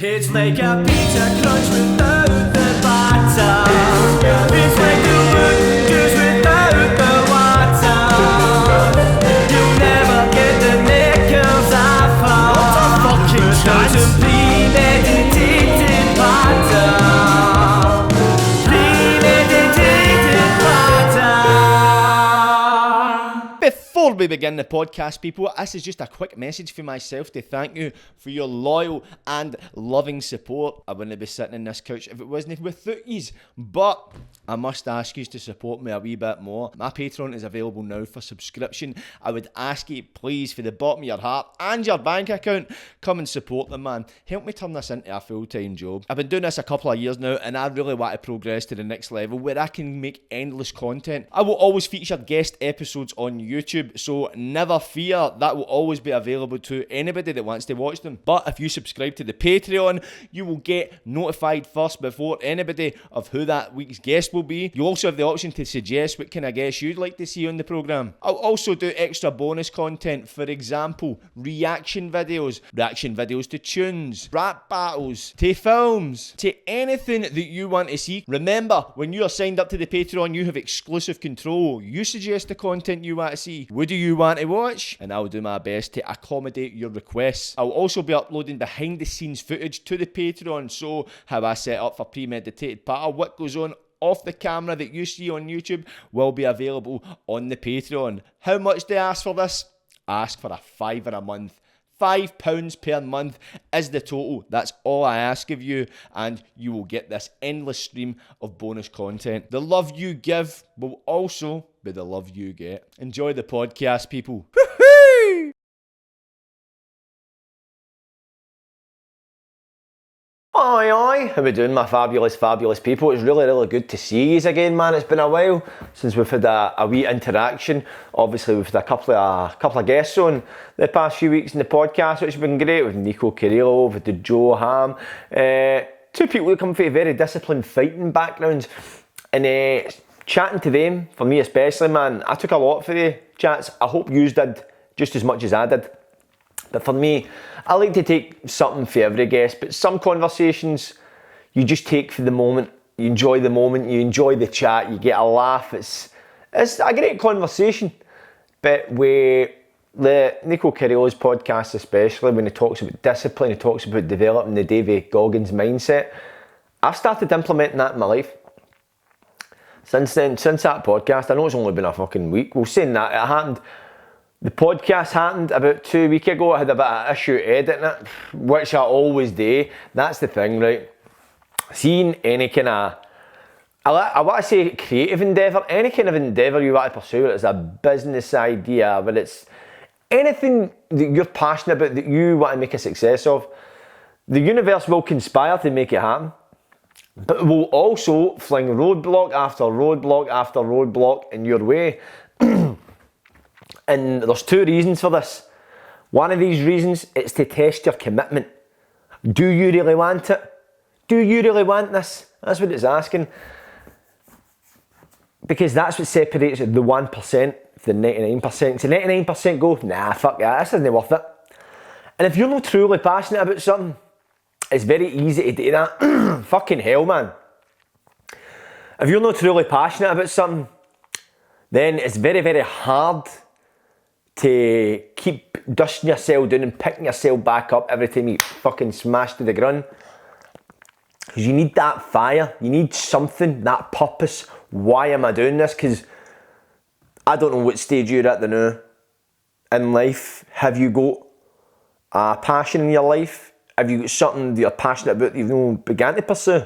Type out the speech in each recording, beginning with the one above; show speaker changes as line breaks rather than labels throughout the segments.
It's like a pizza crunch without the batter. It's like the wood juice without the water. You'll never get the knickers I found. What a fucking chance. Premeditated patter. Premeditated patter.
Before we begin the podcast, people, this is just a quick message for myself to thank you for your loyal and loving support. I wouldn't be sitting in this couch if it wasn't without yous, but I must ask you to support me a wee bit more. My Patreon is available now for subscription. I would ask you, please, for the bottom of your heart and your bank account, come and support them, man. Help me turn this into a full-time job. I've been doing this a couple of years now, and I really want to progress to the next level where I can make endless content. I will always feature guest episodes on YouTube, so never fear, that will always be available to anybody that wants to watch them. But if you subscribe to the Patreon, you will get notified first before anybody of who that week's guest will be. You also have the option to suggest what kind of guests you'd like to see on the programme. I'll also do extra bonus content, for example, reaction videos to tunes, rap battles, to films, to anything that you want to see. Remember, when you are signed up to the Patreon, you have exclusive control. You suggest the content you want to see. What do you want to watch? And I'll do my best to accommodate your requests. I'll also be uploading behind the scenes footage to the Patreon, so how I set up for Premeditated Patter, what goes on off the camera that you see on YouTube will be available on the Patreon. How much do I ask for this? Ask for a £5 a month. £5 per month is the total. That's all I ask of you, and you will get this endless stream of bonus content. The love you give will also be the love you get. Enjoy the podcast, people. Woohoo! Oi, how we doing, my fabulous people? It's really good to see you again, man. It's been a while since we've had a wee interaction. Obviously, we've had a couple of guests on the past few weeks in the podcast, which has been great. With Nico Carrillo, with the Joe Ham, two people who come from very disciplined fighting backgrounds, and chatting to them, for me especially, man, I took a lot for the chats. I hope you did just as much as I did. But for me, I like to take something for every guest, but some conversations you just take for the moment. You enjoy the moment, you enjoy the chat, you get a laugh. It's a great conversation. But with the Nico Carrillo's podcast, especially when he talks about discipline, he talks about developing the Davy Goggins mindset. I've started implementing that in my life. Since then, since that podcast, I know it's only been a fucking week. Well, saying that, it happened. The podcast happened about 2 weeks ago. I had a bit of issue editing it, which I always do. That's the thing, right? Seeing any kind of, I want to say creative endeavour, any kind of endeavour you want to pursue, whether it's a business idea, whether it's anything that you're passionate about, that you want to make a success of, the universe will conspire to make it happen. But it will also fling roadblock after roadblock after roadblock in your way. And there's two reasons for this. One of these reasons is to test your commitment. Do you really want it? Do you really want this? That's what it's asking. Because that's what separates the 1% from the 99%. So 99% go, nah, fuck that, this isn't worth it. And if you're not truly passionate about something, it's very easy to do that. Fucking hell, man. If you're not truly passionate about something, then it's very hard to keep dusting yourself down and picking yourself back up every time you fucking smash to the ground. Because you need that fire, you need something, that purpose. Why am I doing this? Because I don't know what stage you're at now in life. Have you got a passion in your life? Have you got something that you're passionate about that you've began to pursue?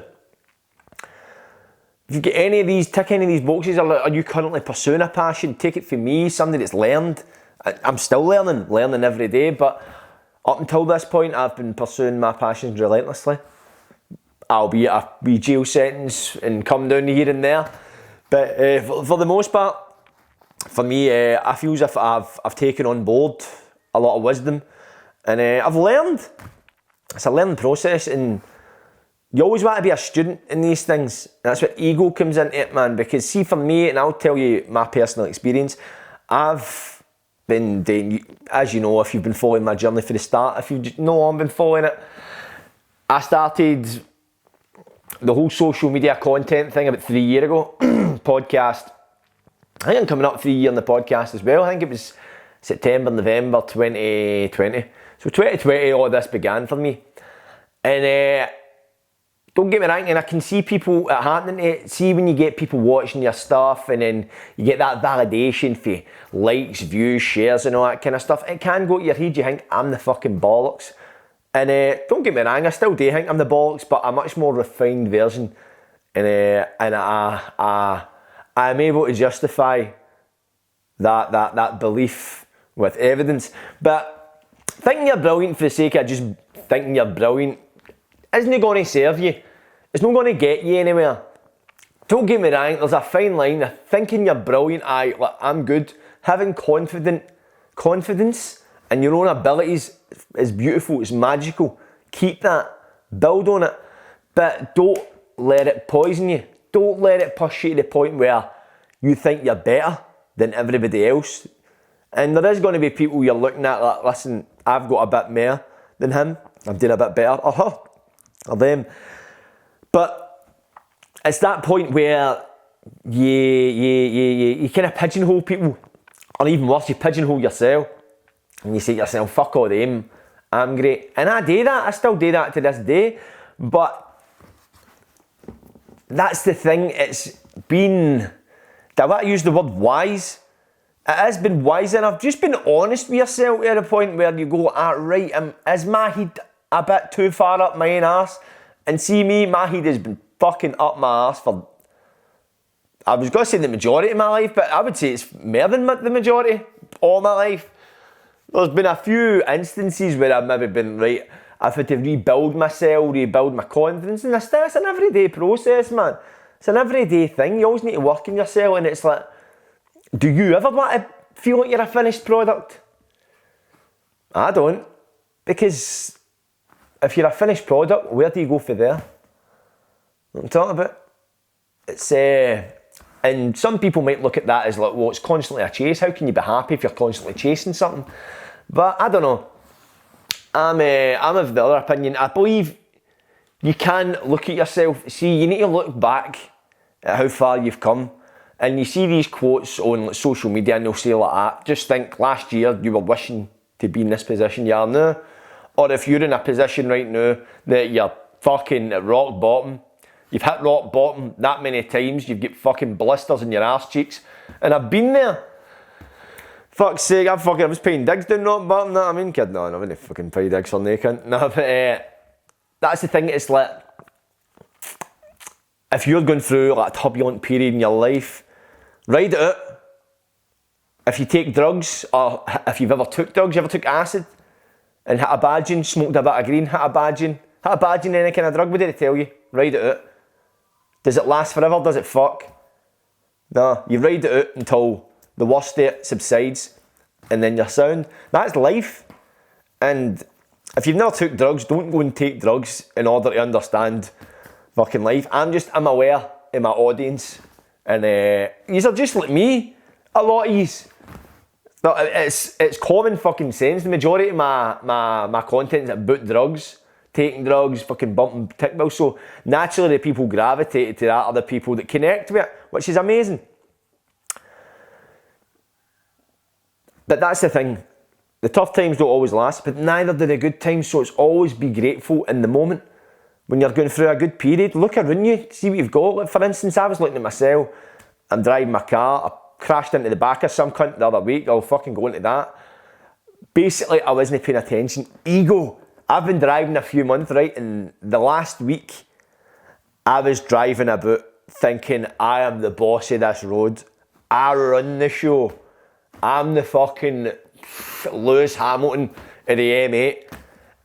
If you get any of these, tick any of these boxes, are you currently pursuing a passion? Take it from me, something that's learned. I'm still learning every day, but up until this point, I've been pursuing my passions relentlessly. I'll be at a wee jail sentence and come down here and there. But for the most part, for me, I feel as if I've taken on board a lot of wisdom, and I've learned. It's a learning process, and you always want to be a student in these things. That's where ego comes into it, man. Because see, for me, and I'll tell you my personal experience, I've been doing, as you know, if you've been following my journey from the start, if you know I've been following it, I started the whole social media content thing about 3 years ago. Podcast. I think I'm coming up 3 years on the podcast as well. I think it was September, November 2020. So 2020 all this began for me. And don't get me wrong, and I can see people it happening to it. See when you get people watching your stuff and then you get that validation for likes, views, shares and all that kind of stuff. It can go to your head, you think, I'm the fucking bollocks. And don't get me wrong, I still do think I'm the bollocks, but a much more refined version. And I'm able to justify that belief with evidence. But thinking you're brilliant for the sake of just thinking you're brilliant isn't going to serve you. It's not going to get you anywhere. Don't get me wrong, there's a fine line of thinking you're brilliant, I'm good. Having confidence in your own abilities is beautiful, it's magical. Keep that, build on it, but don't let it poison you. Don't let it push you to the point where you think you're better than everybody else. And there is going to be people you're looking at like, listen, I've got a bit more than him, I'm doing a bit better, or them. But it's that point where you kind of pigeonhole people, or even worse, you pigeonhole yourself, and you say to yourself, fuck all them, I'm great. And I do that, I still do that to this day, but that's the thing, it's been, do I use the word wise? It has been wise enough, just been honest with yourself to the point where you go, right, is my head a bit too far up my own arse? And see me, my head has been fucking up my arse for, I was going to say the majority of my life, but I would say it's more than the majority, all my life. There's been a few instances where I've maybe been, right, I've had to rebuild myself, rebuild my confidence, and it's an everyday process, man. It's an everyday thing, you always need to work on yourself, and it's like, do you ever want to feel like you're a finished product? I don't, because if you're a finished product, where do you go for there? What I'm talking about. It's and some people might look at that as like, well, it's constantly a chase. How can you be happy if you're constantly chasing something? But I don't know. I'm of the other opinion. I believe you can look at yourself. See, you need to look back at how far you've come. And you see these quotes on like, social media, and they'll say like that. Just think, last year you were wishing to be in this position you are now. Or if you're in a position right now that you're fucking at rock bottom, you've hit rock bottom that many times, you've got fucking blisters in your arse cheeks. And I've been there. Fuck's sake, I was paying digs down rock bottom, that I mean, kid, no, I wouldn't fucking pay digs for naked. No, but that's the thing, it's like, if you're going through like a turbulent period in your life, ride it out. If you take drugs, or if you've ever took drugs, you ever took acid, and hit a badging, smoked a bit of green, hit a badging, any kind of drug, what did it tell you? Ride it out. Does it last forever? Does it fuck? No, you ride it out until the worst of it subsides, and then you're sound. That's life. And if you've never took drugs, don't go and take drugs in order to understand fucking life. I'm aware of my audience, and yous are just like me, a lot of yous. It's common fucking sense. The majority of my content is about drugs, taking drugs, fucking bumping tick bills. So naturally the people gravitated to that are the people that connect with it, which is amazing. But that's the thing. The tough times don't always last, but neither do the good times, so it's always be grateful in the moment. When you're going through a good period, look around you, see what you've got. Like for instance, I was looking at myself, I'm driving my car, I crashed into the back of some cunt the other week, I'll fucking go into that. Basically, I wasn't paying attention. Ego. I've been driving a few months, right, and the last week, I was driving about thinking, I am the boss of this road. I run the show. I'm the fucking Lewis Hamilton of the M8.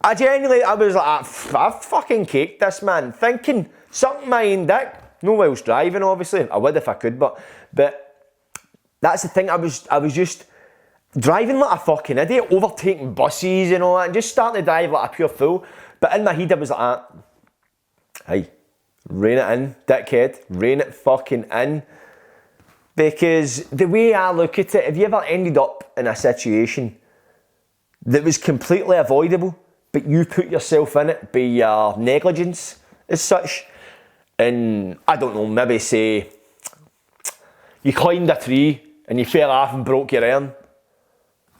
I was like, I've fucking caked this, man. Thinking, sucking my own dick. No whilst driving, obviously. I would if I could, but that's the thing. I was just driving like a fucking idiot, overtaking buses and all that, and just starting to drive like a pure fool. But in my head, I was like, hey, rein it in, dickhead. Rein it fucking in. Because the way I look at it, have you ever ended up in a situation that was completely avoidable? but you put yourself in it by your negligence as such. And I don't know, maybe say you climbed a tree and you fell off and broke your arm.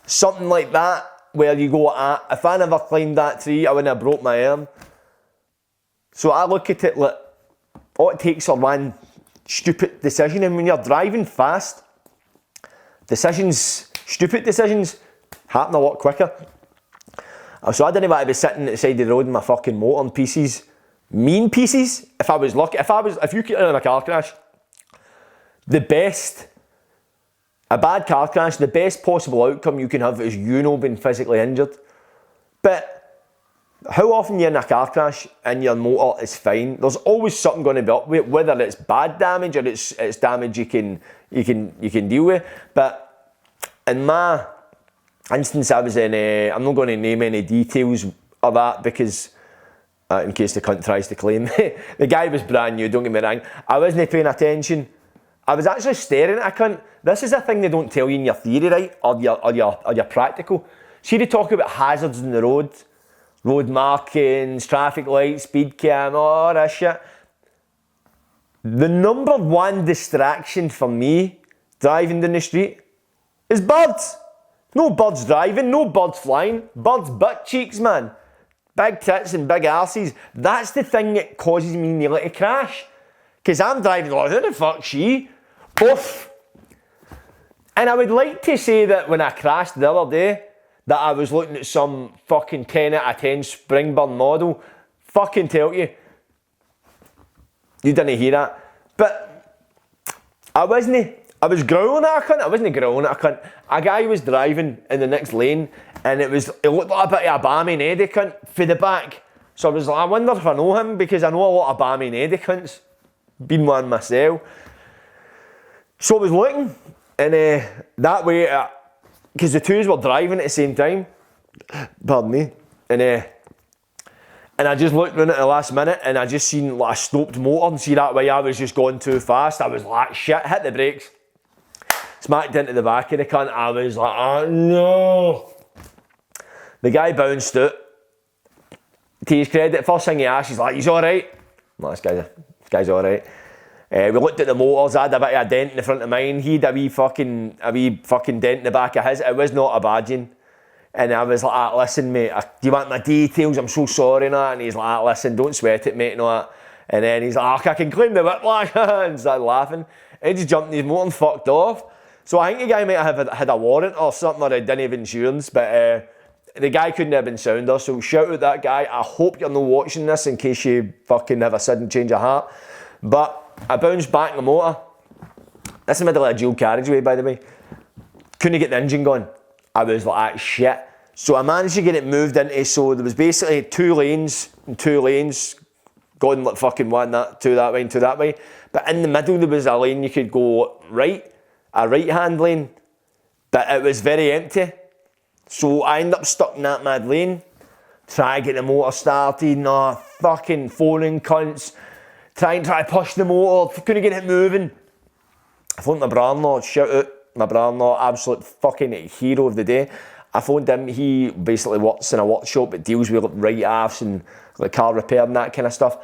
Something like that, where you go, if I never climbed that tree, I wouldn't have broke my arm. So I look at it like, all it takes are one stupid decision, and when you're driving fast, stupid decisions happen a lot quicker. So I didn't want to be sitting at the side of the road in my fucking motor in pieces. Mean pieces, if I was lucky. If you get in a car crash, a bad car crash, the best possible outcome you can have is being physically injured. But how often you're in a car crash and your motor is fine? There's always something going to be up with it, whether it's bad damage or it's damage you can deal with. But in my instance, I was in I'm not going to name any details of that because in case the cunt tries to claim the guy was brand new, don't get me wrong. I wasn't paying attention. I was actually staring at a cunt. This is a thing they don't tell you in your theory, right? Or your practical. See, they talk about hazards in the road markings, traffic lights, speed cam, all that shit. The number one distraction for me driving down the street is birds. No birds driving, no birds flying, birds butt cheeks, man. Big tits and big arses. That's the thing that causes me nearly to crash. Because I'm driving like, who the fuck's she? Oof. And I would like to say that when I crashed the other day, that I was looking at some fucking 10 out of 10 Springburn model. Fucking tell you. You didn't hear that. But I was growling at a cunt. I wasn't growling at a cunt. A guy was driving in the next lane and it looked like a bit of a Bammy and Eddie cunt for the back. So I was like, I wonder if I know him because I know a lot of Bammy and Eddie cunts. Been one myself. So I was looking and that way, because the twos were driving at the same time, pardon me, and I just looked in at the last minute and I just seen like a stopped motor, and see that way I was just going too fast. I was like, shit, hit the brakes, smacked into the back of the cunt. I was like, oh no. The guy bounced out. To his credit, first thing he asked, he's like, he's alright? No, this guy's alright. We looked at the motors. I had a bit of a dent in the front of mine. He had a wee fucking dent in the back of his. It was not a badging. And I was like, listen mate, do you want my details? I'm so sorry and that. And he's like, listen, don't sweat it mate and all that. And then he's like, I can claim the whiplash and started laughing. And he just jumped in his motor and fucked off. So I think the guy might have had a warrant or something, or he didn't have insurance, but the guy couldn't have been sounder. So shout out that guy. I hope you're not watching this in case you fucking have a sudden change of heart. But I bounced back in the motor. This is the middle of a dual carriageway, by the way. Couldn't get the engine going. I was like, shit. So I managed to get it moved into, so there was basically two lanes, going like fucking two that way and two that way. But in the middle there was a lane you could go right, a right-hand lane, but it was very empty. So I ended up stuck in that mad lane, try to get the motor started, no fucking phoning cunts, try to push the motor, couldn't get it moving. I phoned my brother-in-law, shout out, my brother-in-law, absolute fucking hero of the day. I phoned him, he basically works in a workshop that deals with like write-offs and like car repair and that kind of stuff.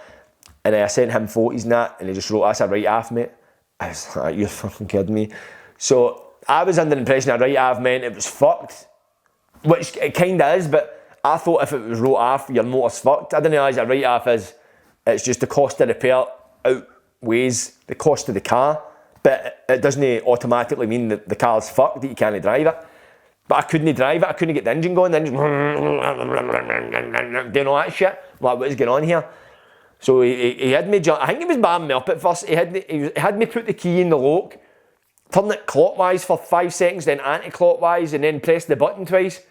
And I sent him photos and that, and he just wrote, that's a write-off, mate. I was like, you're fucking kidding me. So I was under the impression a write-off meant it was fucked, which it kind of is, but I thought if it was wrote off, your motor's fucked. I didn't realise a write-off it's just the cost of repair outweighs the cost of the car, but it doesn't automatically mean that the car's fucked, that you can't drive it. But I couldn't drive it, I couldn't get the engine going, then just doing all that shit. Like, what is going on here? So he had me jump, I think he was bamming me up at first. He had me put the key in the lock, turn it clockwise for 5 seconds, then anti-clockwise, and then press the button twice.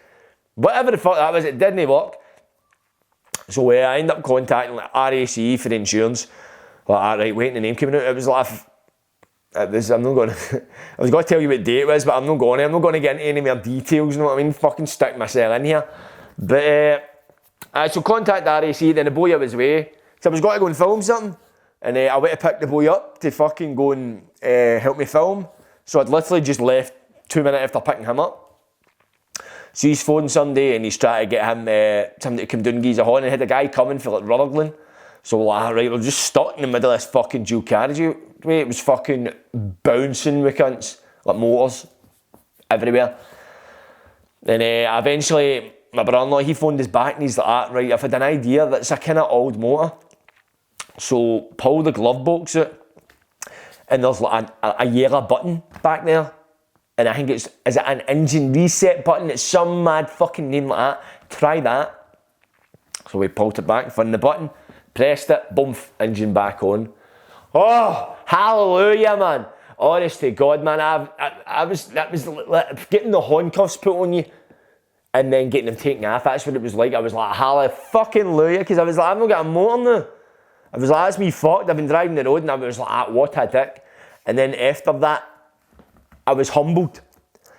Whatever the fuck that was, it didn't work. So I ended up contacting like RAC for the insurance. Like, alright, waiting the name coming out. It was like, I'm not going to, I was going to tell you what day it was, but I'm not going to get into any more details, you know what I mean? Fucking stick myself in here. But, so contact RAC, then the boy I was away. So I was going to go and film something, and I went to pick the boy up to fucking go and help me film. So I'd literally just left 2 minutes after picking him up. So he's phoned somebody and he's trying to get him, somebody to come down and give us a horn, and had a guy coming for like Rutherglen. So we're like, right, we're just stuck in the middle of this fucking dual carriageway. It was fucking bouncing with cunts, like motors, everywhere. And eventually, my brother-in-law, he phoned us back and he's like, right, I've had an idea that's a kind of old motor. So pull the glove box out and there's like a yellow button back there. And I think is it an engine reset button? It's some mad fucking name like that. Try that. So we pulled it back, found the button, pressed it, boom, engine back on. Oh, hallelujah, man. Honest to God, man, that was like getting the handcuffs put on you and then getting them taken off. That's what it was like. I was like, hallelujah, because I was like, I've not got a motor now. I was like, that's me fucked. I've been driving the road and I was like, what a dick. And then after that, I was humbled.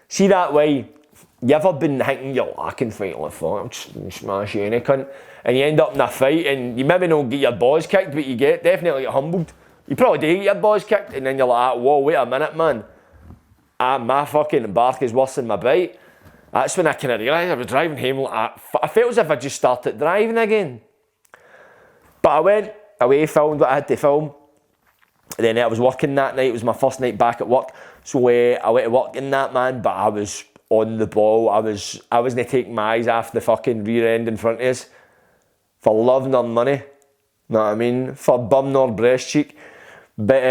See that way, you ever been thinking you're lacking fight like fuck, I'm just smash you any cunt, and you end up in a fight and you maybe don't get your balls kicked, but you definitely get humbled. You probably do get your balls kicked and then you're like, whoa, wait a minute, man. My fucking bark is worse than my bite. That's when I kind of realised I was driving home like I felt as if I just started driving again. But I went away, filmed what I had to film. And then I was working that night. It was my first night back at work. So I went to work in that, man, but I was on the ball. I wasn't taking my eyes off the fucking rear end in front of us. For love nor money. Know what I mean? For bum nor breast cheek. But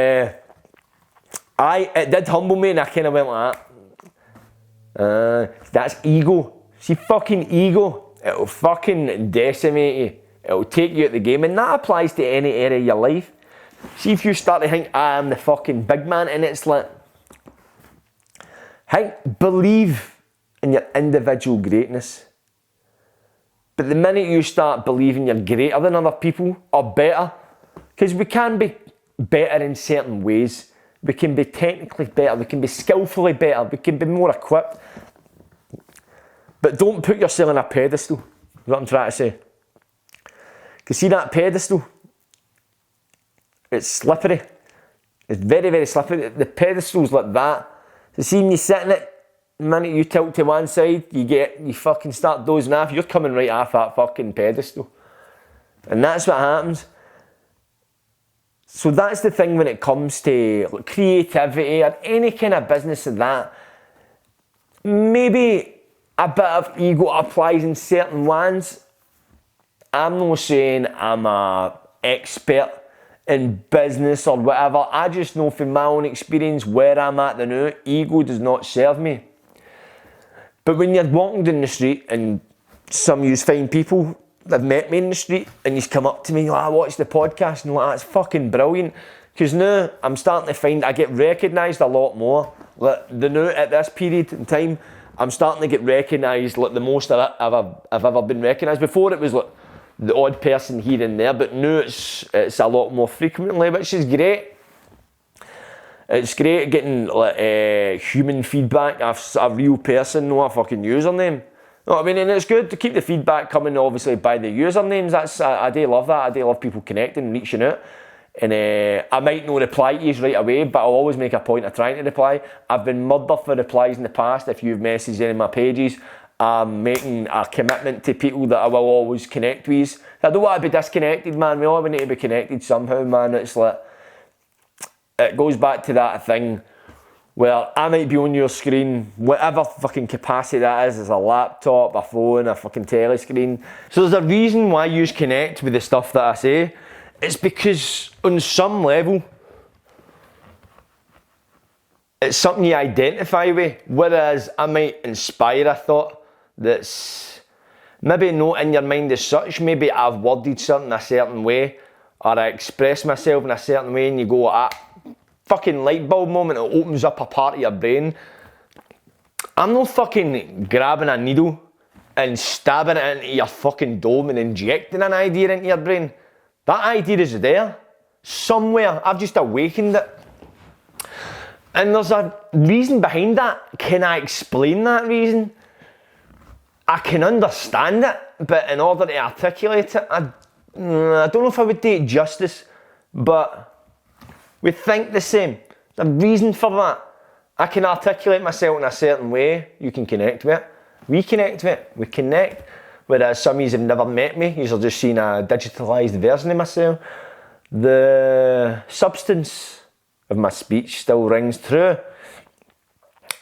it did humble me and I kind of went like that. That's ego. See, fucking ego. It'll fucking decimate you. It'll take you out the game. And that applies to any area of your life. See, if you start to think, I am the fucking big man, and it's like, believe in your individual greatness. But the minute you start believing you're greater than other people, or better, because we can be better in certain ways, we can be technically better, we can be skillfully better, we can be more equipped. But don't put yourself on a pedestal, is what I'm trying to say. Because see that pedestal? It's slippery. It's very, very slippery. The pedestal's like that. So see when you sit in it, the minute you tilt to one side, you fucking start dozing off, you're coming right off that fucking pedestal. And that's what happens. So that's the thing when it comes to like, creativity or any kind of business of that. Maybe a bit of ego applies in certain ones. I'm not saying I'm an expert in business or whatever. I just know from my own experience where I'm at now, ego does not serve me. But when you're walking down the street and some of you fine people that have met me in the street and you come up to me, I watched the podcast and like, that's fucking brilliant. Because now I'm starting to find I get recognised a lot more. Like now at this period in time, I'm starting to get recognised like the most I've ever been recognised. Before it was like the odd person here and there, but now it's a lot more frequently, which is great. It's great getting like human feedback of a real person, not a fucking username. You know what I mean? And it's good to keep the feedback coming, obviously, by the usernames. I do love that. I do love people connecting and reaching out. And I might not reply to you right away, but I'll always make a point of trying to reply. I've been murdered for replies in the past. If you've messaged any of my pages, I'm making a commitment to people that I will always connect with. I don't want to be disconnected, man. We all need to be connected somehow, man. It's like, it goes back to that thing where I might be on your screen, whatever fucking capacity that is a laptop, a phone, a fucking telly screen. So there's a reason why you connect with the stuff that I say. It's because on some level, it's something you identify with, whereas I might inspire a thought that's maybe not in your mind as such. Maybe I've worded something a certain way, or I express myself in a certain way, and you go, fucking light bulb moment, it opens up a part of your brain. I'm not fucking grabbing a needle and stabbing it into your fucking dome and injecting an idea into your brain. That idea is there, somewhere. I've just awakened it. And there's a reason behind that. Can I explain that reason? I can understand it, but in order to articulate it, I don't know if I would do it justice, but we think the same. The reason for that, I can articulate myself in a certain way, you can connect with it. We connect with it. We connect. Whereas some of you have never met me, you've just seen a digitalised version of myself. The substance of my speech still rings true.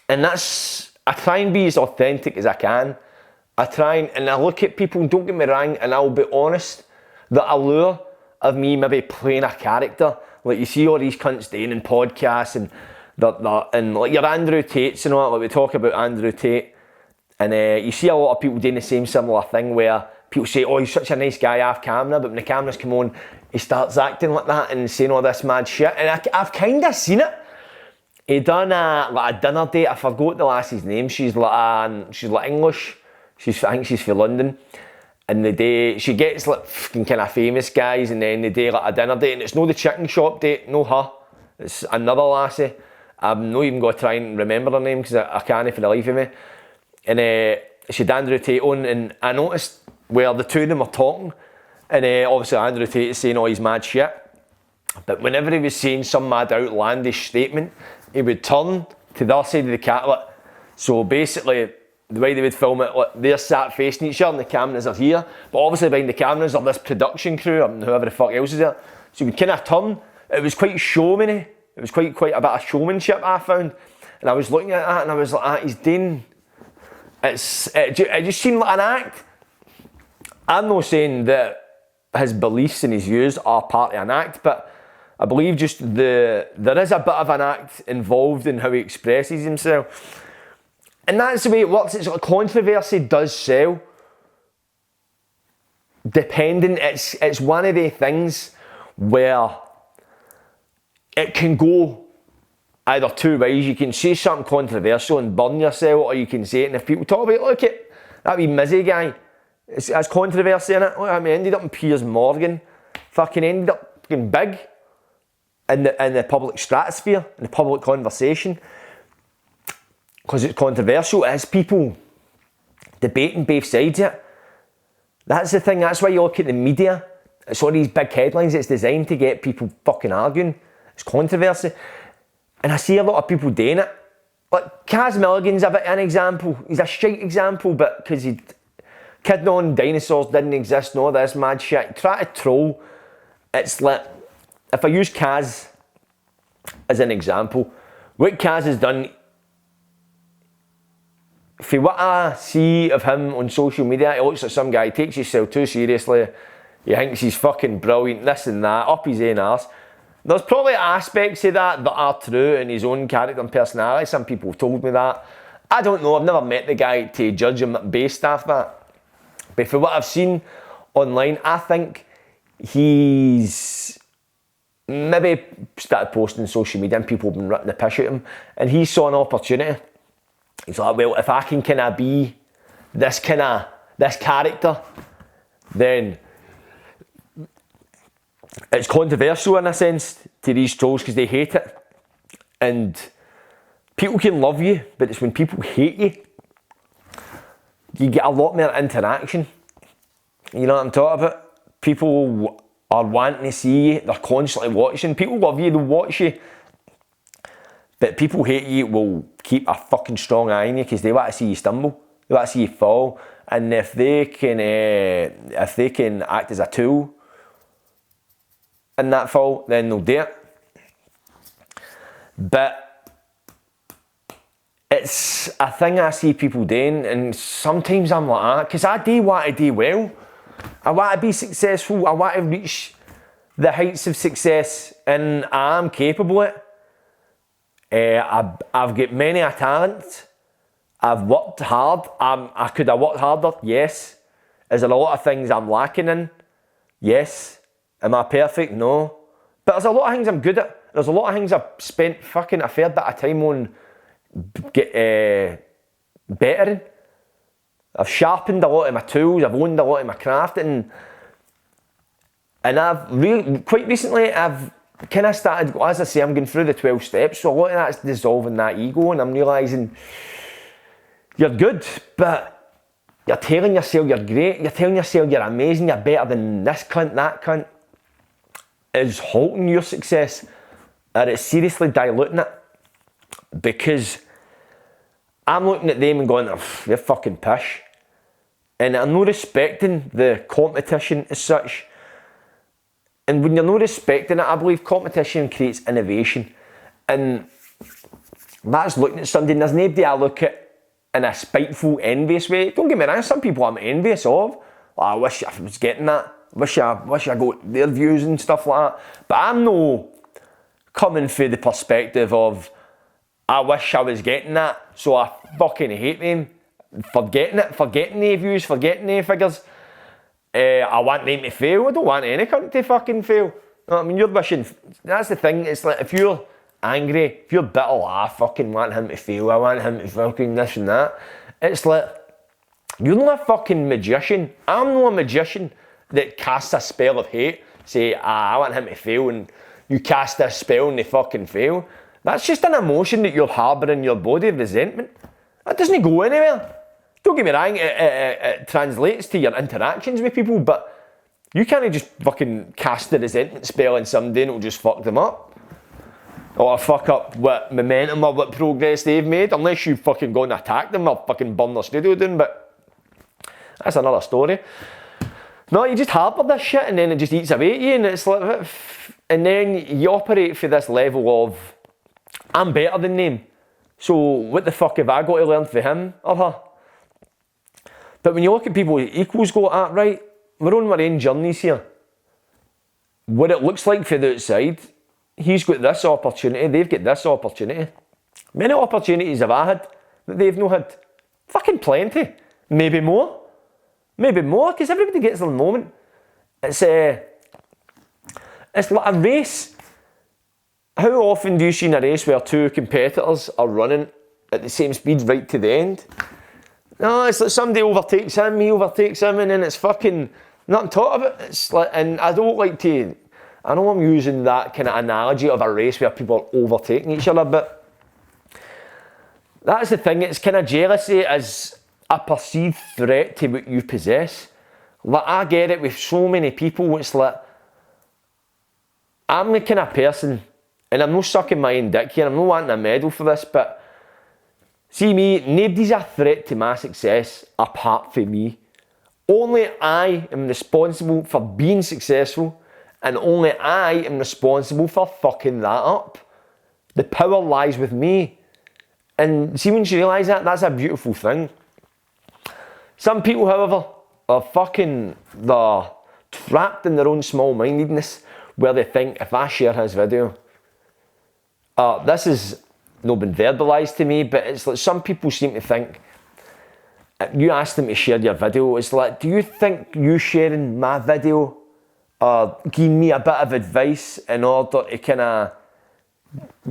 And I try and be as authentic as I can. And I look at people, don't get me wrong, and I'll be honest, the allure of me maybe playing a character, like you see all these cunts doing in podcasts and like your Andrew Tates and all that, like we talk about Andrew Tate, and you see a lot of people doing the same similar thing where people say, oh, he's such a nice guy off camera, but when the cameras come on, he starts acting like that and saying all this mad shit, and I've kind of seen it. He done like a dinner date, I forgot the lassie's name, she's like English, I think she's from London, and the day, she gets like fucking kind of famous guys, and then the day like a dinner date, and it's no the chicken shop date, no her, it's another lassie. I'm not even going to try and remember her name because I can't for the life of me. And she had Andrew Tate on, and I noticed where the two of them were talking, and obviously Andrew Tate is saying all his mad shit, but whenever he was saying some mad outlandish statement, he would turn to the other side of the cat. So basically, the way they would film it, they're sat facing each other and the cameras are here, but obviously behind the cameras are this production crew and whoever the fuck else is there. So he would kind of turn. It was quite showmany. It was quite a bit of showmanship I found. And I was looking at that and I was like, he's doing... It just seemed like an act. I'm not saying that his beliefs and his views are part of an act, but I believe just there is a bit of an act involved in how he expresses himself. And that's the way it works. It's like controversy does sell. Depending, it's one of the things where it can go either two ways. You can say something controversial and burn yourself, or you can say it, and if people talk about, look at that wee Mizzy guy, it's controversy in it. Look, I mean, ended up in Piers Morgan, fucking ended up fucking big in the public stratosphere, in the public conversation, because it's controversial. It's people debating both sides of it. That's the thing. That's why you look at the media. It's all these big headlines. It's designed to get people fucking arguing. It's controversy. And I see a lot of people doing it. Like, Kaz Milligan's a bit an example. He's a shite example, but because he'd kidding on dinosaurs didn't exist and all this mad shit. Try to troll. It's like, if I use Kaz as an example, what Kaz has done, for what I see of him on social media, he looks like some guy, he takes himself too seriously, he thinks he's fucking brilliant, this and that, up his own arse. There's probably aspects of that are true in his own character and personality. Some people have told me that. I don't know, I've never met the guy to judge him based off that. But for what I've seen online, I think he's maybe started posting on social media and people have been ripping the piss at him, and he saw an opportunity. He's like, well, if I can kind of be this character, then it's controversial in a sense to these trolls because they hate it. And people can love you, but it's when people hate you, you get a lot more interaction. You know what I'm talking about? People are wanting to see you, they're constantly watching. People love you, they'll watch you. But people hate you will keep a fucking strong eye on you because they want to see you stumble. They want to see you fall. And if they can act as a tool in that fall, then they'll do it. But it's a thing I see people doing, and sometimes I'm like that because I do want to do well. I want to be successful. I want to reach the heights of success, and I am capable of it. I've got many a talent. I've worked hard. I could have worked harder, yes. Is there a lot of things I'm lacking in? Yes. Am I perfect? No. But there's a lot of things I'm good at. There's a lot of things I've spent fucking a fair bit of time on bettering. I've sharpened a lot of my tools. I've honed a lot of my craft, and I've really, quite recently, I've kind of started, as I say, I'm going through the 12 steps, so a lot of that's dissolving that ego, and I'm realising you're good, but you're telling yourself you're great, you're telling yourself you're amazing, you're better than this cunt, that cunt, is halting your success, or it's seriously diluting it, because I'm looking at them and going, they're fucking pish. And I'm not respecting the competition as such. And when you're not respecting it, I believe competition creates innovation. And that's looking at something, there's nobody I look at in a spiteful, envious way. Don't get me wrong, some people I'm envious of. I wish I was getting that. Wish I got their views and stuff like that. But I'm no coming through the perspective of, I wish I was getting that, so I fucking hate them. Forgetting it, forgetting the views, forgetting the figures. I want them to fail. I don't want any cunt to fucking fail. You know what I mean? You're wishing, that's the thing, it's like if you're angry, if you're bitter, I fucking want him to fail, I want him to fucking this and that. It's like, you're not a fucking magician. I'm not a magician that casts a spell of hate. Say, I want him to fail, and you cast this spell and they fucking fail. That's just an emotion that you're harbouring in your body, resentment. That doesn't go anywhere. Don't get me wrong, it translates to your interactions with people, but you can't just fucking cast the resentment spell on somebody and it'll just fuck them up. Or fuck up what momentum or what progress they've made, unless you fucking go and attack them or fucking burn their studio down, but that's another story. No, you just harbour this shit and then it just eats away at you, and it's like, and then you operate for this level of, I'm better than them, so what the fuck have I got to learn for him or her? But when you look at people equals go at, right, we're on our own journeys here. What it looks like for the outside, he's got this opportunity, they've got this opportunity. Many opportunities have I had that they've not had. Fucking plenty. Maybe more. Maybe more, because everybody gets their moment. It's like a race. How often do you see in a race where two competitors are running at the same speed right to the end? No, it's like somebody overtakes him, he overtakes him, and then it's fucking not on top of it. It's like, and I don't like to, I know I'm using that kind of analogy of a race where people are overtaking each other, but that's the thing, it's kind of jealousy as a perceived threat to what you possess. Like, I get it with so many people, it's like, I'm the kind of person, and I'm not sucking my own dick here, I'm not wanting a medal for this, but see me, nobody's a threat to my success apart from me. Only I am responsible for being successful, and only I am responsible for fucking that up. The power lies with me. And see, once you realise that, that's a beautiful thing. Some people, however, they're trapped in their own small-mindedness, where they think, if I share his video, this is not been verbalised to me, but it's like some people seem to think, you ask them to share your video, it's like, do you think you sharing my video or giving me a bit of advice in order to kind of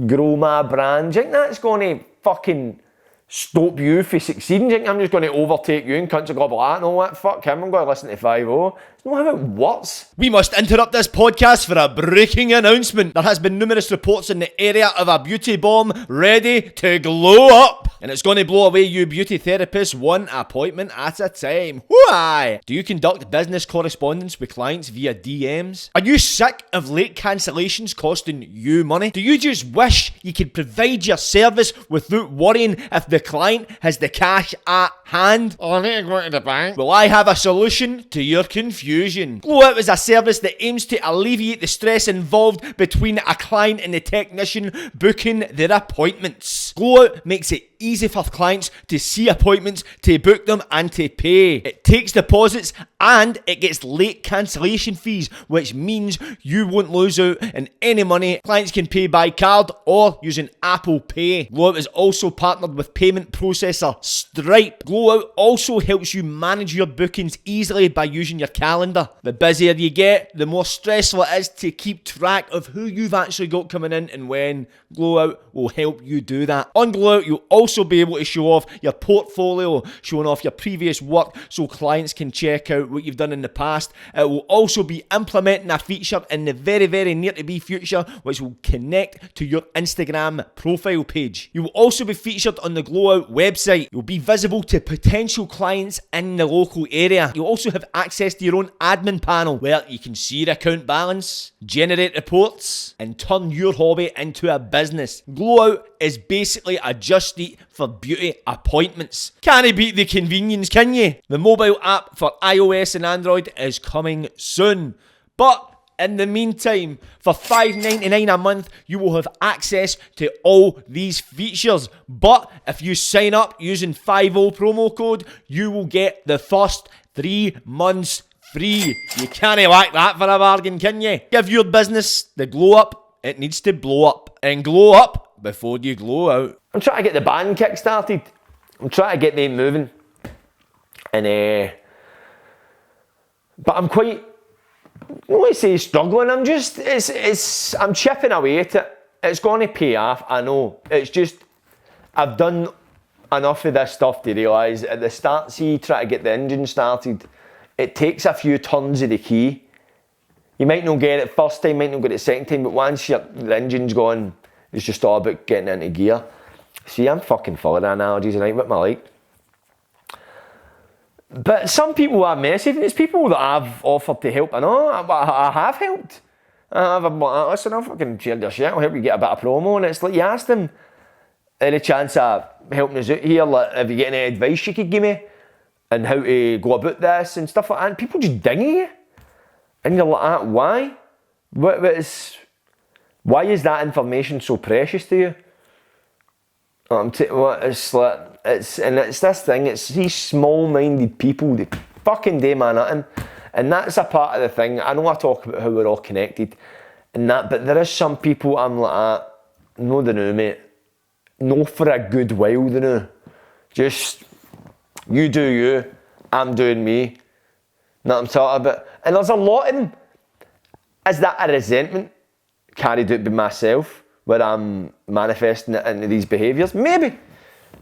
grow my brand, do you think that's going to fucking stop you from succeeding? Do you think I'm just going to overtake you and cunts are going to be like, no, what, fuck him, I'm going to listen to Fivo. It's not how it works.
We must interrupt this podcast for a breaking announcement. There has been numerous reports in the area of a beauty bomb ready to glow up. And it's going to blow away you beauty therapists one appointment at a time. Why? Do you conduct business correspondence with clients via DMs? Are you sick of late cancellations costing you money? Do you just wish you could provide your service without worrying if the client has the cash at hand?
Oh, I need to go to the bank.
Well, I have a solution to your confusion. Glow Out is a service that aims to alleviate the stress involved between a client and the technician booking their appointments. Glow Out makes it easy for clients to see appointments, to book them and to pay. It takes deposits and it gets late cancellation fees, which means you won't lose out on any money. Clients can pay by card or using Apple Pay. Glow Out is also partnered with payment processor Stripe. Glow Out also helps you manage your bookings easily by using your calendar. The busier you get, the more stressful it is to keep track of who you've actually got coming in and when. Glow Out will help you do that. On Glow Out, you'll also be able to show off your portfolio, showing off your previous work so clients can check out what you've done in the past. It will also be implementing a feature in the very, very near to be future which will connect to your Instagram profile page. You will also be featured on the Glow Out website. You'll be visible to potential clients in the local area. You'll also have access to your own admin panel where you can see your account balance, generate reports, and turn your hobby into a business. Glow Out is basically basically a Just Eat for beauty appointments. Can't beat the convenience, can you? The mobile app for iOS and Android is coming soon. But in the meantime, for $5.99 a month, you will have access to all these features. But if you sign up using Fivo promo code, you will get the first 3 months free. You can't lack that for a bargain, can you? Give your business the glow up it needs to blow up. And glow up before you glow out.
I'm trying to get the band kick started. I'm trying to get them moving. And but I'm quite, I don't want to say struggling, I'm just, I'm chipping away at it. It's going to pay off, I know. It's just, I've done enough of this stuff to realise at the start, see, try to get the engine started, it takes a few turns of the key. You might not get it first time, might not get it second time, but once the engine's gone, it's just all about getting into gear. See, I'm fucking full of analogies tonight, what am I like? But some people are messaging, it's people that I've offered to help. I know, I have helped. I've been like, listen, I'll fucking share your shit, I'll help you get a bit of promo. And it's like, you ask them, any chance of helping us out here, like, have you got any advice you could give me? And how to go about this and stuff like that. And people just dinging you. And you're like, why? Why is that information so precious to you? It's this thing, it's these small-minded people that fucking do man nothing. And that's a part of the thing. I know I talk about how we're all connected and that, but there is some people I'm like, no, they know, mate. No, for a good while, they know. Just, you do you, I'm doing me. Know what I'm talking about? And there's a lot of them. Is that a resentment carried out by myself, where I'm manifesting it into these behaviours? Maybe.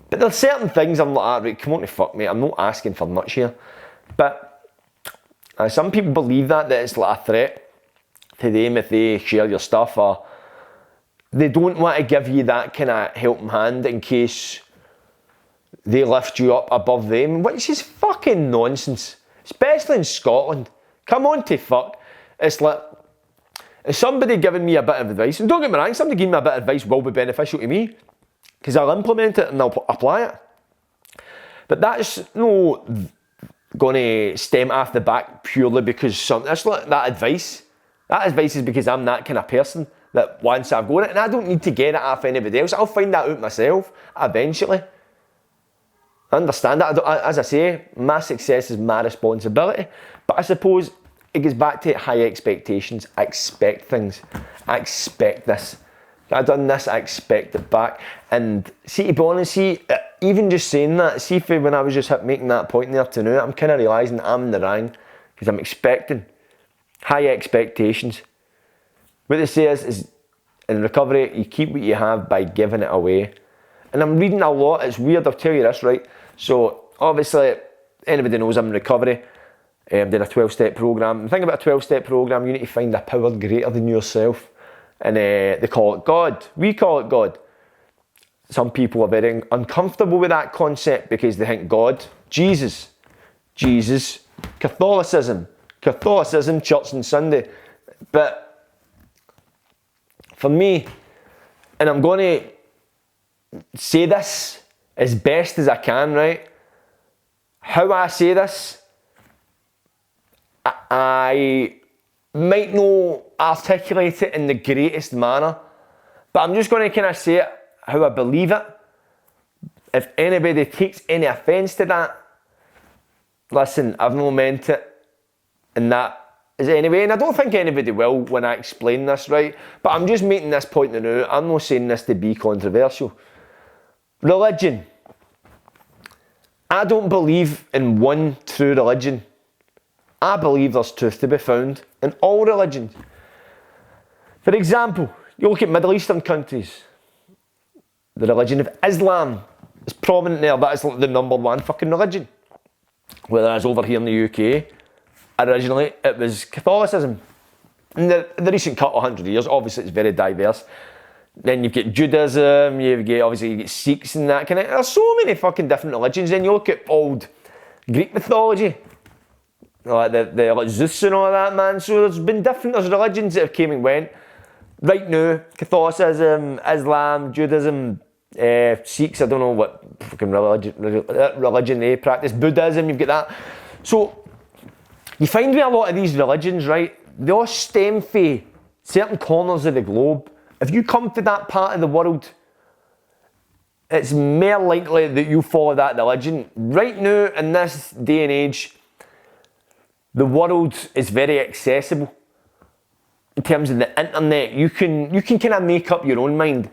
But there's certain things I'm like, right, come on to fuck me, I'm not asking for much here. But some people believe that it's like a threat to them if they share your stuff, or they don't want to give you that kind of helping hand in case they lift you up above them, which is fucking nonsense. Especially in Scotland. Come on to fuck. It's like, is somebody giving me a bit of advice, and don't get me wrong, somebody giving me a bit of advice will be beneficial to me, because I'll implement it and I'll apply it. But that's no going to stem off the back purely because that's like that advice. That advice is because I'm that kind of person that once I've got it, and I don't need to get it off anybody else, I'll find that out myself eventually. I understand that. As I say, my success is my responsibility, but I suppose it goes back to high expectations. I expect things. I expect this. I've done this, I expect it back. And see, to be honest, even just saying that, see, when I was just making that point there to now, I'm kind of realising I'm in the wrong, because I'm expecting high expectations. What they say is in recovery, you keep what you have by giving it away. And I'm reading a lot, it's weird, I'll tell you this, right? So, obviously, anybody knows I'm in recovery. I'm doing a 12-step programme. The thing about a 12-step programme, you need to find a power greater than yourself. And they call it God. We call it God. Some people are very uncomfortable with that concept because they think God, Jesus, Catholicism, Church and Sunday. But for me, and I'm going to say this as best as I can, right? How I say this, I might not articulate it in the greatest manner, but I'm just going to kind of say it how I believe it. If anybody takes any offence to that, listen, I've not meant it in that is anyway, and I don't think anybody will when I explain this, right? But I'm just making this point now. I'm not saying this to be controversial. Religion. I don't believe in one true religion. I believe there's truth to be found in all religions. For example, you look at Middle Eastern countries. The religion of Islam is prominent there. That is like the number one fucking religion. Whereas over here in the UK, originally it was Catholicism. In the recent couple of hundred years, obviously it's very diverse. Then you've got Judaism, you get Sikhs and that kind of. There's so many fucking different religions. Then you look at old Greek mythology. Like like Zeus and all that, man. So there's religions that have came and went. Right now, Catholicism, Islam, Judaism, Sikhs, I don't know what fucking religion they practice. Buddhism, you've got that. So, you find with a lot of these religions, right, they all stem from certain corners of the globe. If you come to that part of the world, it's more likely that you follow that religion. Right now, in this day and age, the world is very accessible. In terms of the internet, you can kind of make up your own mind.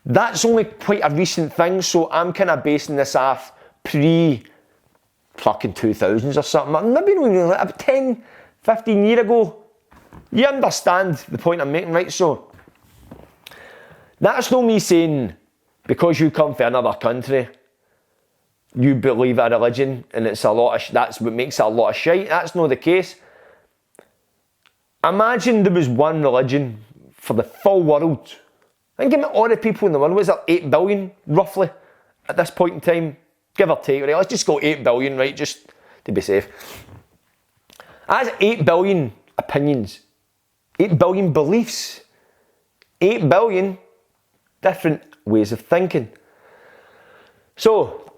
That's only quite a recent thing, so I'm kind of basing this off fucking 2000s or something. Maybe about 10, 15 years ago. You understand the point I'm making, right? So, that's not me saying because you come from another country, you believe a religion and it's a lot of that's what makes it a lot of shite. That's not the case. Imagine there was one religion for the full world. Think about all the people in the world. Was there 8 billion, roughly, at this point in time? Give or take, right? Let's just go 8 billion, right? Just to be safe. That's 8 billion opinions. 8 billion beliefs. 8 billion different ways of thinking. So,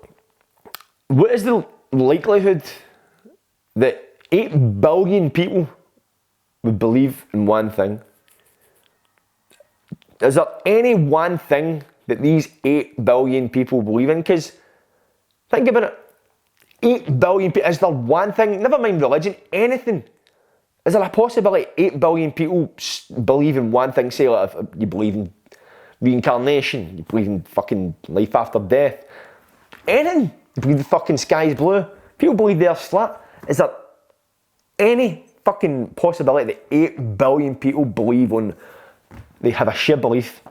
what is the likelihood that 8 billion people would believe in one thing? Is there any one thing that these 8 billion people believe in? Because, think about it. 8 billion people, is there one thing, never mind religion, anything? Is there a possibility 8 billion people believe in one thing? Say, like, if you believe in reincarnation, you believe in fucking life after death, anything. You believe the fucking sky's blue. People believe the earth's flat. Is there any fucking possibility that 8 billion people believe on, they have a sheer belief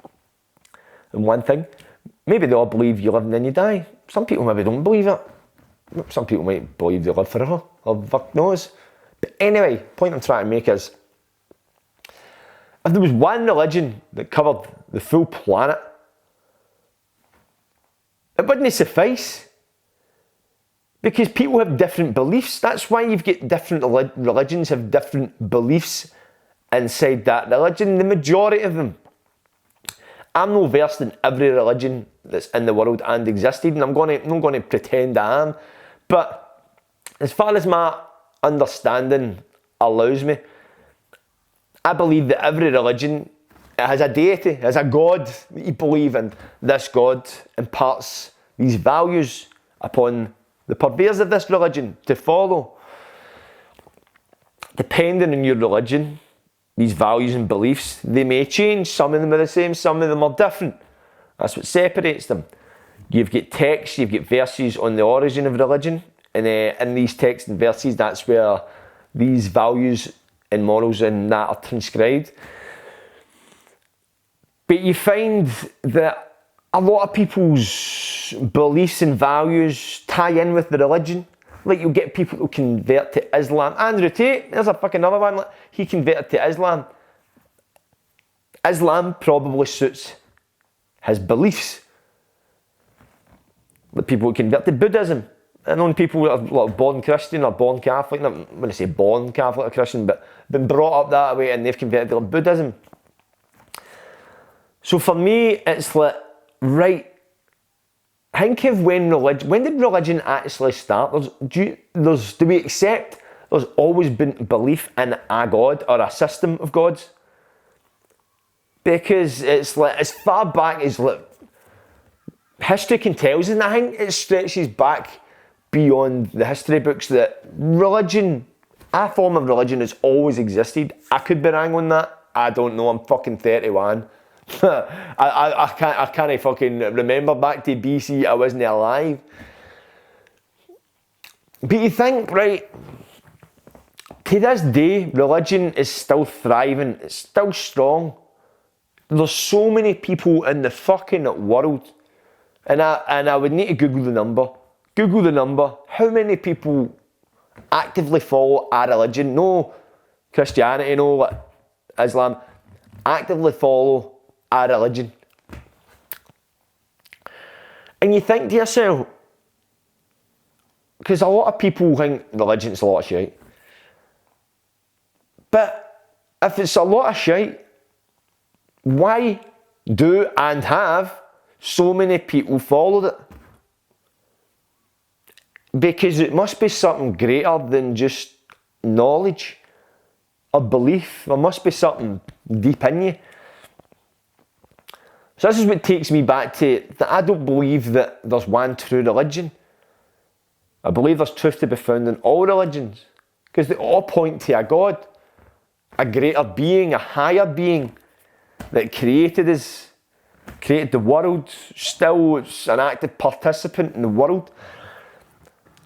in one thing? Maybe they all believe you live and then you die. Some people maybe don't believe it. Some people might believe they live forever, or fuck knows. But anyway, the point I'm trying to make is, if there was one religion that covered the full planet, it wouldn't suffice. Because people have different beliefs. That's why you've got different religions have different beliefs inside that religion. The majority of them. I'm no versed in every religion that's in the world and existed, and I'm not going to pretend I am. But as far as my understanding allows me, I believe that every religion has a deity, has a God that you believe in. This God imparts these values upon the purveyors of this religion to follow. Depending on your religion, these values and beliefs, they may change. Some of them are the same, some of them are different. That's what separates them. You've got texts, you've got verses on the origin of religion, and in these texts and verses, that's where these values and morals and that are transcribed. But you find that a lot of people's beliefs and values tie in with the religion. Like, you'll get people who convert to Islam. Andrew Tate, there's a fucking other one. Like, he converted to Islam. Islam probably suits his beliefs. The people who convert to Buddhism. I know people who are like born Christian or born Catholic. I'm not going to say born Catholic or Christian, but been brought up that way and they've converted to Buddhism. So for me, it's like, right, think of when did religion actually start? Do we accept there's always been belief in a God or a system of gods? Because it's like, as far back as like history can tell us, and I think it stretches back beyond the history books, that religion, a form of religion, has always existed. I could be wrong on that. I don't know. I'm fucking 31. I can't fucking remember back to BC. I wasn't alive. But you think, right, to this day, religion is still thriving. It's still strong. There's so many people in the fucking world, and I would need to Google the number. Google the number. How many people actively follow a religion? No Christianity, no like Islam. Actively follow a religion. And you think to yourself, because a lot of people think religion's a lot of shite. But if it's a lot of shite, why do and have so many people followed it? Because it must be something greater than just knowledge or belief. There must be something deep in you. So this is what takes me back to that I don't believe that there's one true religion. I believe there's truth to be found in all religions, because they all point to a God, a greater being, a higher being that created us, created the world, still is an active participant in the world.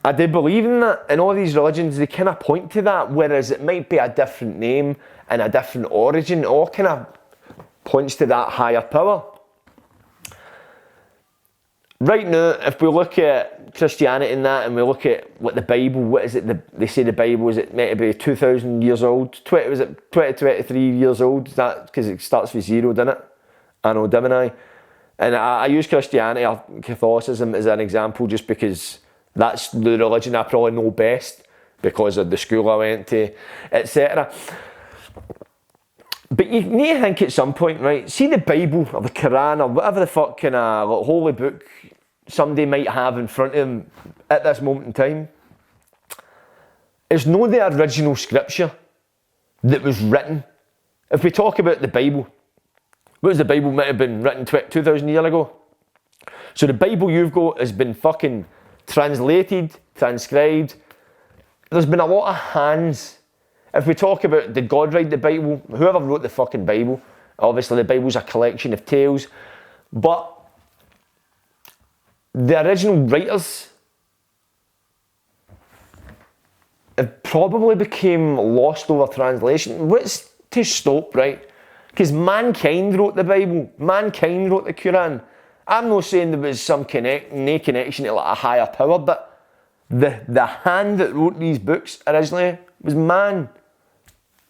I do believe in that, and all these religions, they kind of point to that, whereas it might be a different name and a different origin. It all kind of points to that higher power. Right now, if we look at Christianity and that, and we look at what the Bible, what is it, they say the Bible, is it meant to be 2,000 years old? 23 years old? Is that because it starts with 0, doesn't it? Anno Domini. And I use Christianity or Catholicism as an example just because that's the religion I probably know best because of the school I went to, etc. But you need to think at some point, right? See the Bible or the Quran or whatever the fuck kind of holy book somebody might have in front of them at this moment in time. It's not the original scripture that was written. If we talk about the Bible, what was the Bible might have been written 2,000 years ago? So the Bible you've got has been fucking translated, transcribed. There's been a lot of hands. If we talk about, did God write the Bible? Whoever wrote the fucking Bible, obviously the Bible's a collection of tales, but the original writers have probably became lost over translation. What's to stop, right? Because mankind wrote the Bible, mankind wrote the Quran. I'm not saying there was some no connection to like a higher power, but the hand that wrote these books originally was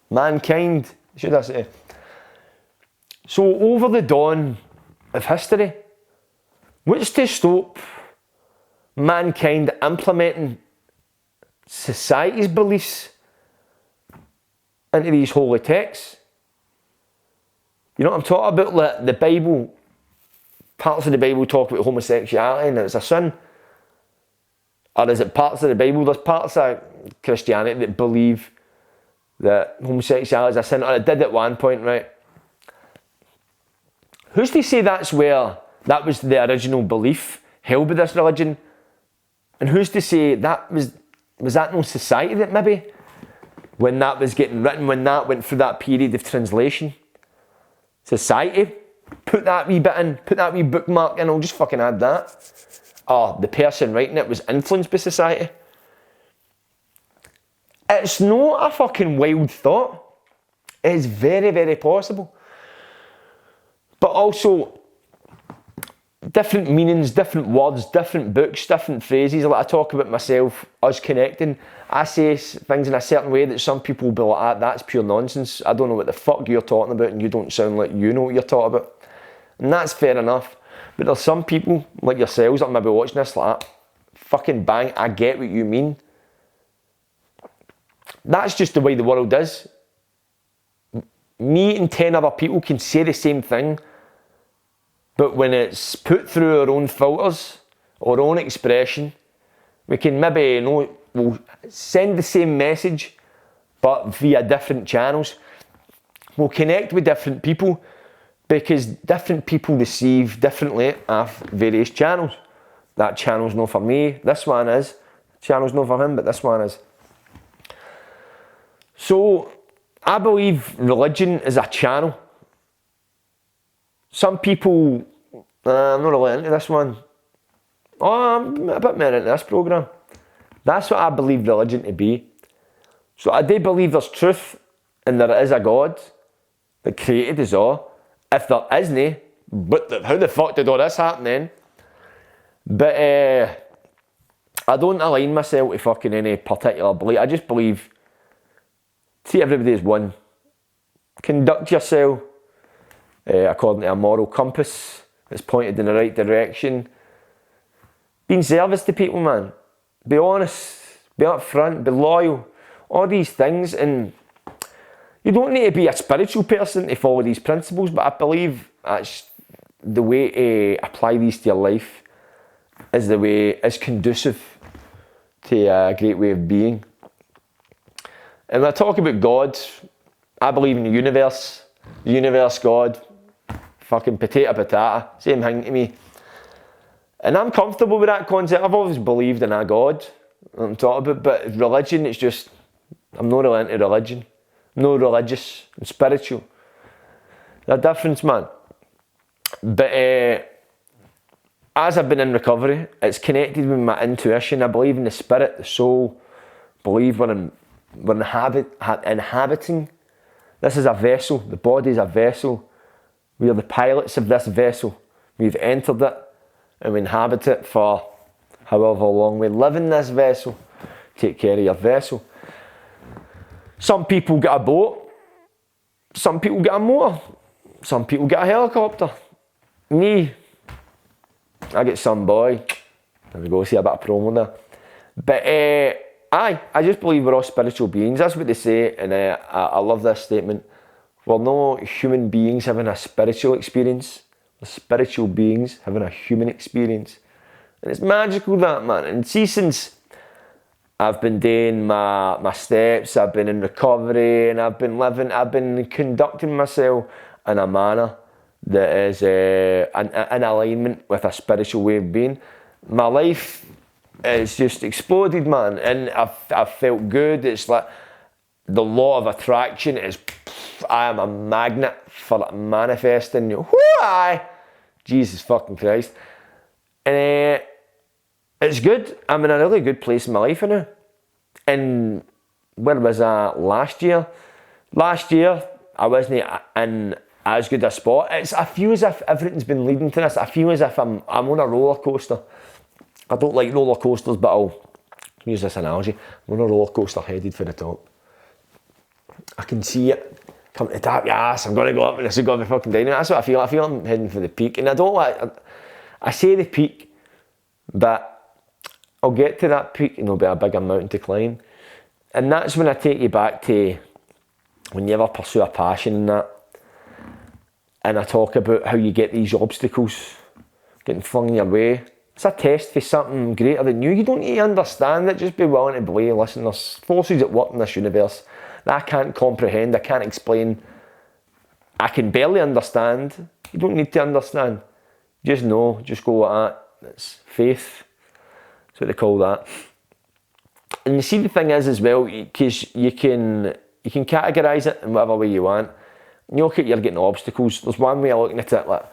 mankind, should I say. So over the dawn of history, what's to stop mankind implementing society's beliefs into these holy texts? You know what I'm talking about? Like the Bible, parts of the Bible talk about homosexuality and it's a sin. Or is it parts of the Bible? There's parts of Christianity that believe that homosexuality is a sin, or it did at one point, right? Who's to say that's where that was the original belief held by this religion? And who's to say that was that no society that maybe, when that was getting written, when that went through that period of translation, society put that wee bit in, put that wee bookmark in, I'll just fucking add that. Or the person writing it was influenced by society. It's not a fucking wild thought. It's very, very possible. But also, different meanings, different words, different books, different phrases. Like I talk about myself, us connecting. I say things in a certain way that some people will be like, ah, that's pure nonsense. I don't know what the fuck you're talking about and you don't sound like you know what you're talking about. And that's fair enough. But there's some people, like yourselves, that might be watching this like, fucking bang, I get what you mean. That's just the way the world is. Me and 10 other people can say the same thing, but when it's put through our own filters, our own expression, we can maybe, we'll send the same message, but via different channels. We'll connect with different people, because different people receive differently off various channels. That channel's not for me, this one is. Channel's not for him, but this one is. So, I believe religion is a channel. Some people, I'm not really into this one. Oh, I'm a bit more into this programme. That's what I believe religion to be. So I do believe there's truth and there is a God that created us all. If there isn't, but how the fuck did all this happen then? But I don't align myself to fucking any particular belief. I just believe, see everybody as one. Conduct yourself according to a moral compass that's pointed in the right direction. Be in service to people, man. Be honest, be upfront, be loyal. All these things, and you don't need to be a spiritual person to follow these principles, but I believe that's
the way to apply these to your life is conducive to a great way of being. And when I talk about God, I believe in the universe, God, fucking potato, same thing to me. And I'm comfortable with that concept. I've always believed in a God, I'm talking about, but religion, it's just, I'm not really into religion. I'm not religious, I'm spiritual. There's a difference, man. But as I've been in recovery, it's connected with my intuition. I believe in the spirit, the soul. I believe we're inhabiting. This is a vessel. The body is a vessel. We are the pilots of this vessel. We've entered it and we inhabit it for however long we live in this vessel. Take care of your vessel. Some people get a boat. Some people get a motor. Some people get a helicopter. Me, I get some boy. There we go, see a bit of promo there. But I just believe we're all spiritual beings. That's what they say, and I love this statement. We're no human beings having a spiritual experience. We're spiritual beings having a human experience. And it's magical, that, man. And see, since I've been doing my steps, I've been in recovery, and I've been conducting myself in a manner that is in alignment with a spiritual way of being. My life has just exploded, man, and I've felt good. It's like the law of attraction is, I am a magnet for manifesting. Whoo-aye! Jesus fucking Christ. And it's good. I'm in a really good place in my life now. And where was I last year? Last year, I wasn't in as good a spot. I feel as if everything's been leading to this. I feel as if I'm on a roller coaster. I don't like roller coasters, but I'll use this analogy. I'm on a roller coaster headed for the top. I can see it come to the top. Yes, I'm going to go up and this is going to be fucking dynamite. That's what I feel. I feel I'm heading for the peak. And I say the peak, but I'll get to that peak and there'll be a bigger mountain to climb. And that's when I take you back to when you ever pursue a passion in that. And I talk about how you get these obstacles getting flung your way. It's a test for something greater than you. You don't need to understand it, just be willing to believe. Listen, there's forces at work in this universe that I can't comprehend, I can't explain. I can barely understand. You don't need to understand. Just know, just go with that. It's faith. That's what they call that. And you see, the thing is as well, because you can categorise it in whatever way you want. You look at you're getting obstacles. There's one way of looking at it like,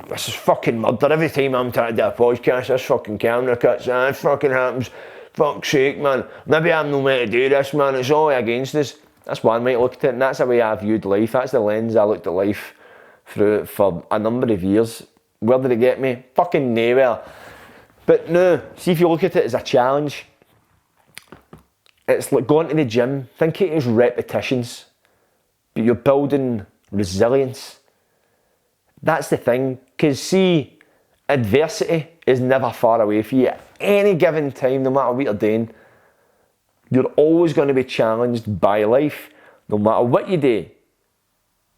this is fucking murder. Every time I'm trying to do a podcast, this fucking camera cuts, it fucking happens. Fuck's sake, man. Maybe I'm no meant to do this, man. It's all against us. That's one way to look at it, and that's the way I viewed life. That's the lens I looked at life through for a number of years. Where did it get me? Fucking nowhere. But no, see, if you look at it as a challenge, it's like going to the gym. Think of it as repetitions, but you're building resilience. That's the thing, because see, adversity is never far away from you. At any given time, no matter what you're doing, you're always going to be challenged by life, no matter what you do.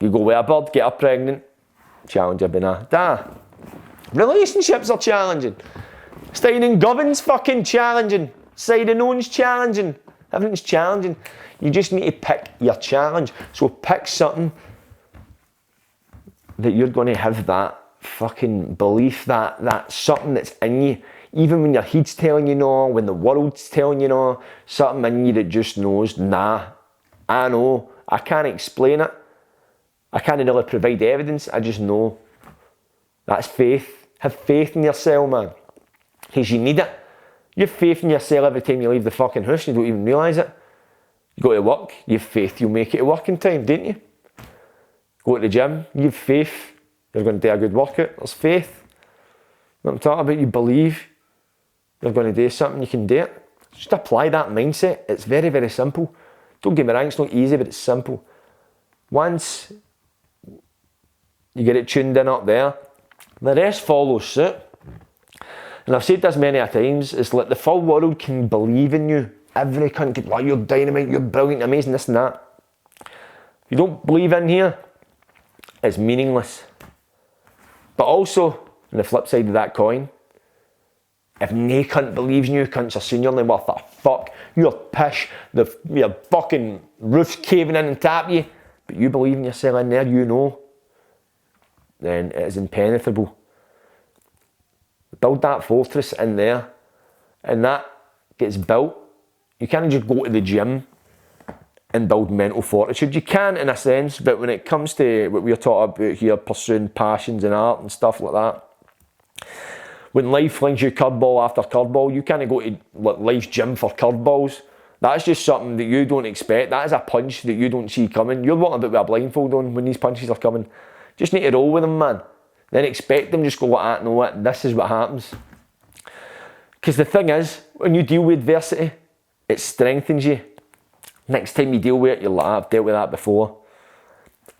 You go with a bird, get her pregnant, challenge her banana. Relationships are challenging. Staying in Govan's fucking challenging. Siding on's challenging. Everything's challenging. You just need to pick your challenge. So pick something that you're going to have that fucking belief, that something that's in you. Even when your head's telling you no, when the world's telling you no, something in you that just knows, nah, I know, I can't explain it. I can't really provide evidence, I just know. That's faith. Have faith in yourself, man. Because you need it. You have faith in yourself every time you leave the fucking house, you don't even realise it. You go to work, you have faith you'll make it to work in time, don't you? Go to the gym, you have faith you're going to do a good workout, there's faith. What I'm talking about, you believe you're going to do something, you can do it. Just apply that mindset. It's very, very simple. Don't get me wrong, it's not easy, but it's simple. Once you get it tuned in up there, the rest follows suit. And I've said this many a times, it's like the full world can believe in you. Every cunt can, oh, you're dynamite, you're brilliant, amazing, this and that. If you don't believe in here, it's meaningless. But also, on the flip side of that coin, if nae cunt believes in you, cunts are saying you're not worth a fuck, you're pish, your fucking roof's caving in and tap you, but you believe in yourself in there, you know, then it is impenetrable. Build that fortress in there, and that gets built. You can't just go to the gym and build mental fortitude. You can in a sense, but when it comes to what we're talking about here, pursuing passions and art and stuff like that, when life flings you curveball after curveball, you can't go to life's gym for curveballs. That's just something that you don't expect. That is a punch that you don't see coming. You're walking about with a blindfold on when these punches are coming. Just need to roll with them, man. Then expect them, just go like that, know what, this is what happens. Because the thing is, when you deal with adversity, it strengthens you. Next time you deal with it, you're like, I've dealt with that before.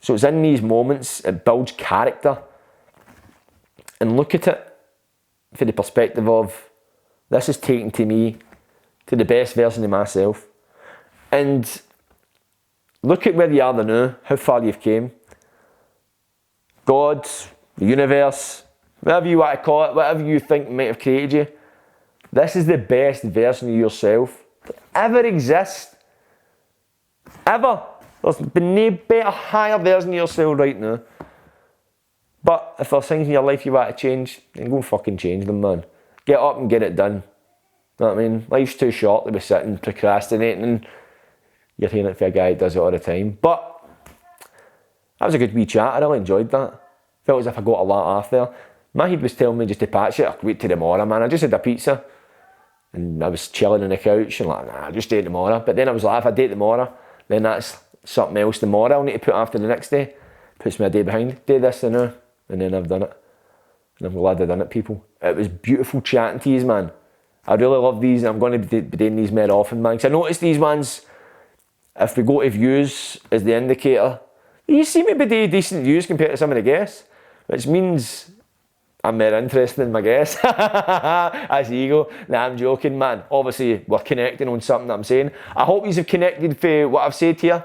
So it's in these moments, it builds character. And look at it from the perspective of, this is taken to me to the best version of myself. And look at where you are now, how far you've came. God, the universe, whatever you want to call it, whatever you think might have created you, this is the best version of yourself that ever exists. Ever. There's been no better, higher version of yourself right now. But if there's things in your life you want to change, then go and fucking change them, man. Get up and get it done. You know what I mean? Life's too short to be sitting procrastinating, and you're hearing it for a guy that does it all the time. But that was a good wee chat. I really enjoyed that. Felt as if I got a lot off there. My head was telling me just to patch it. I'll wait till tomorrow, man. I just had a pizza and I was chilling on the couch and like, nah, I'll just do it tomorrow. But then I was like, if I do it tomorrow, then that's something else tomorrow I'll need to put after the next day. Puts me a day behind. Do this and now. And then I've done it. And I'm glad I've done it, people. It was beautiful chatting to you, man. I really love these, and I'm going to be doing these more often, man. Because I noticed these ones, if we go to views as the indicator, you see me do decent views compared to some of the guests, which means I'm more interested in my guests. That's ego. Nah, I'm joking, man. Obviously, we're connecting on something that I'm saying. I hope you have connected for what I've said here.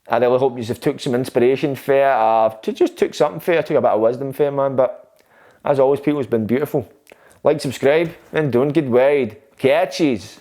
I really hope you have took some inspiration for it. Just took something for it. Took a bit of wisdom for it, man. But as always, people, it's been beautiful. Like, subscribe, and don't get worried. Catchies.